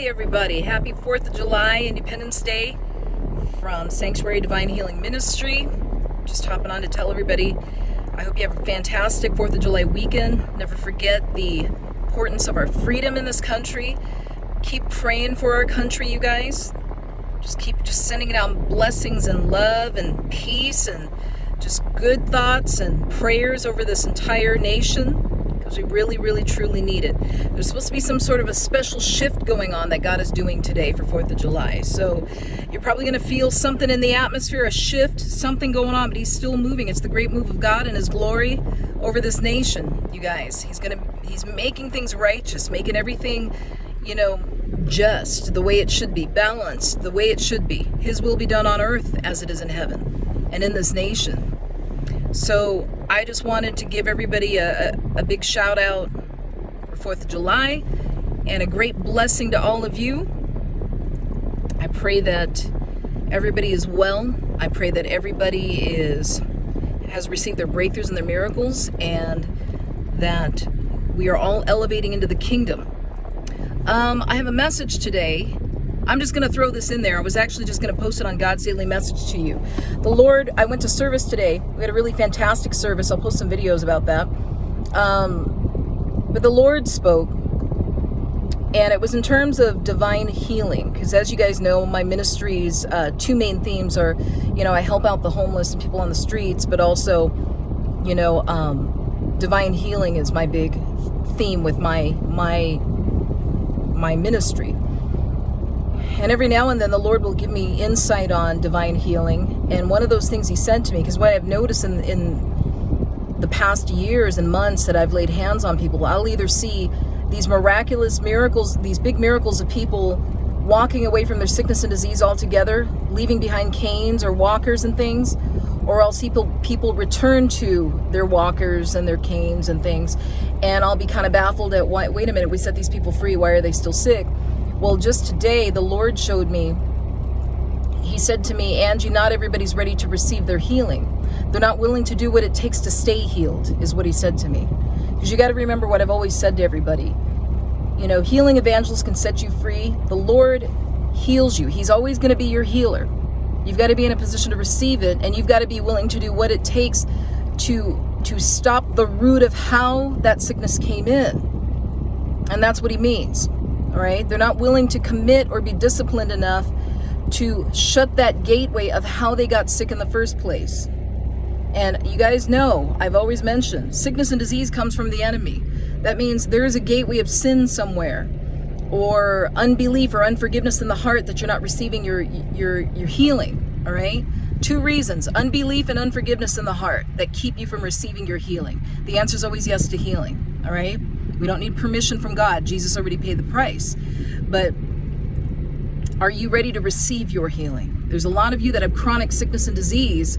Hey everybody, happy 4th of July, Independence Day from Sanctuary Divine Healing Ministry. Just hopping on to tell everybody, I hope you have a fantastic 4th of July weekend. Never forget the importance of our freedom in this country. Keep praying for our country, you guys. Keep sending out blessings and love and peace and just good thoughts and prayers over this entire nation, because we really, really, truly need it. There's supposed to be some sort of a special shift going on that God is doing today for 4th of July. So you're probably going to feel something in the atmosphere, a shift, something going on, but he's still moving. It's the great move of God and his glory over this nation, you guys. He's making things righteous, making everything, just the way it should be, balanced the way it should be. His will be done on earth as it is in heaven and in this nation. So I just wanted to give everybody a big shout out for 4th of July and a great blessing to all of you. I pray that everybody is well. I pray that everybody has received their breakthroughs and their miracles, and that we are all elevating into the kingdom. I have a message today. I'm just going to throw this in there. I was actually just going to post it on God's Daily Message to you. The Lord, I went to service today. We had a really fantastic service. I'll post some videos about that. But the Lord spoke, and it was in terms of divine healing. Because as you guys know, my ministry's two main themes are, I help out the homeless and people on the streets, but also, divine healing is my big theme with my ministry. And every now and then the Lord will give me insight on divine healing. And one of those things he said to me, because what I've noticed in the past years and months that I've laid hands on people, I'll either see these miraculous miracles, these big miracles of people walking away from their sickness and disease altogether, leaving behind canes or walkers and things, or I'll see people return to their walkers and their canes and things, and I'll be kind of baffled at why, wait a minute, we set these people free, why are they still sick? Well, just today, the Lord showed me, he said to me, Angie, not everybody's ready to receive their healing. They're not willing to do what it takes to stay healed, is what he said to me. Because you got to remember what I've always said to everybody. Healing evangelists can set you free. The Lord heals you. He's always going to be your healer. You've got to be in a position to receive it, and you've got to be willing to do what it takes to stop the root of how that sickness came in. And that's what he means. All right, they're not willing to commit or be disciplined enough to shut that gateway of how they got sick in the first place. And you guys know, I've always mentioned, sickness and disease comes from the enemy. That means there is a gateway of sin somewhere, or unbelief or unforgiveness in the heart that you're not receiving your healing. All right, two reasons: unbelief and unforgiveness in the heart that keep you from receiving your healing. The answer is always yes to healing. All right. We don't need permission from God. Jesus already paid the price. But are you ready to receive your healing? There's a lot of you that have chronic sickness and disease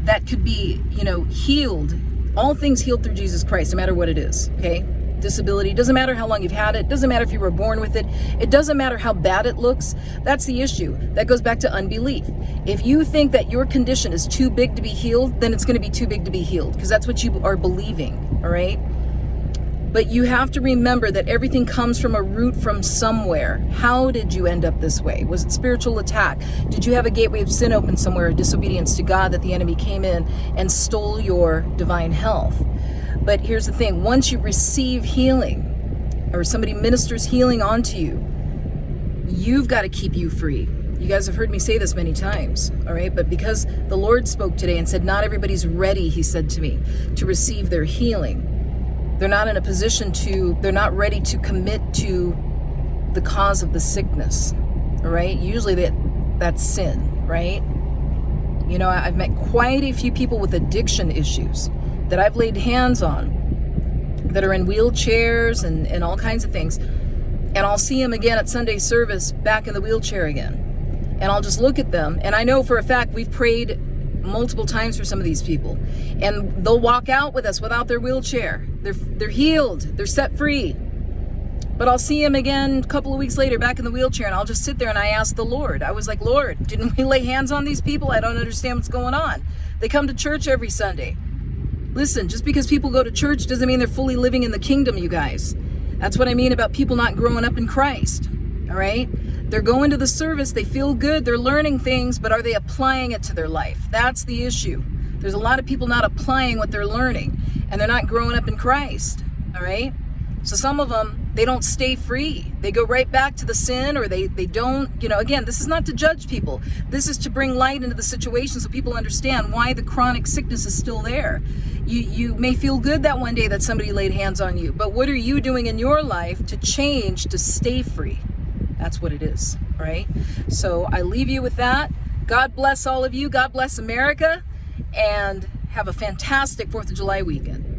that could be, healed. All things healed through Jesus Christ, no matter what it is, okay? Disability, doesn't matter how long you've had it, doesn't matter if you were born with it, it doesn't matter how bad it looks. That's the issue. That goes back to unbelief. If you think that your condition is too big to be healed, then it's going to be too big to be healed, because that's what you are believing, all right? But you have to remember that everything comes from a root from somewhere. How did you end up this way? Was it spiritual attack? Did you have a gateway of sin open somewhere, or disobedience to God, that the enemy came in and stole your divine health? But here's the thing. Once you receive healing, or somebody ministers healing onto you, you've got to keep you free. You guys have heard me say this many times, all right? But because the Lord spoke today and said, not everybody's ready, he said to me, to receive their healing. They're not in a position they're not ready to commit to the cause of the sickness, all right? Usually that's sin, right? I've met quite a few people with addiction issues that I've laid hands on, that are in wheelchairs and all kinds of things. And I'll see them again at Sunday service, back in the wheelchair again. And I'll just look at them. And I know for a fact we've prayed multiple times for some of these people, and they'll walk out with us without their wheelchair. They're healed, they're set free. But I'll see him again a couple of weeks later back in the wheelchair, and I'll just sit there and I ask the Lord. I was like, Lord, didn't we lay hands on these people? I don't understand what's going on. They come to church every Sunday. Listen, just because people go to church doesn't mean they're fully living in the kingdom, you guys. That's what I mean about people not growing up in Christ. All right? They're going to the service, they feel good, they're learning things, but are they applying it to their life? That's the issue. There's a lot of people not applying what they're learning, and they're not growing up in Christ. All right? So some of them, they don't stay free. They go right back to the sin, or they don't, again, this is not to judge people. This is to bring light into the situation so people understand why the chronic sickness is still there. You may feel good that one day that somebody laid hands on you, but what are you doing in your life to change, to stay free? That's what it is, all right? So I leave you with that. God bless all of you. God bless America, and have a fantastic 4th of July weekend.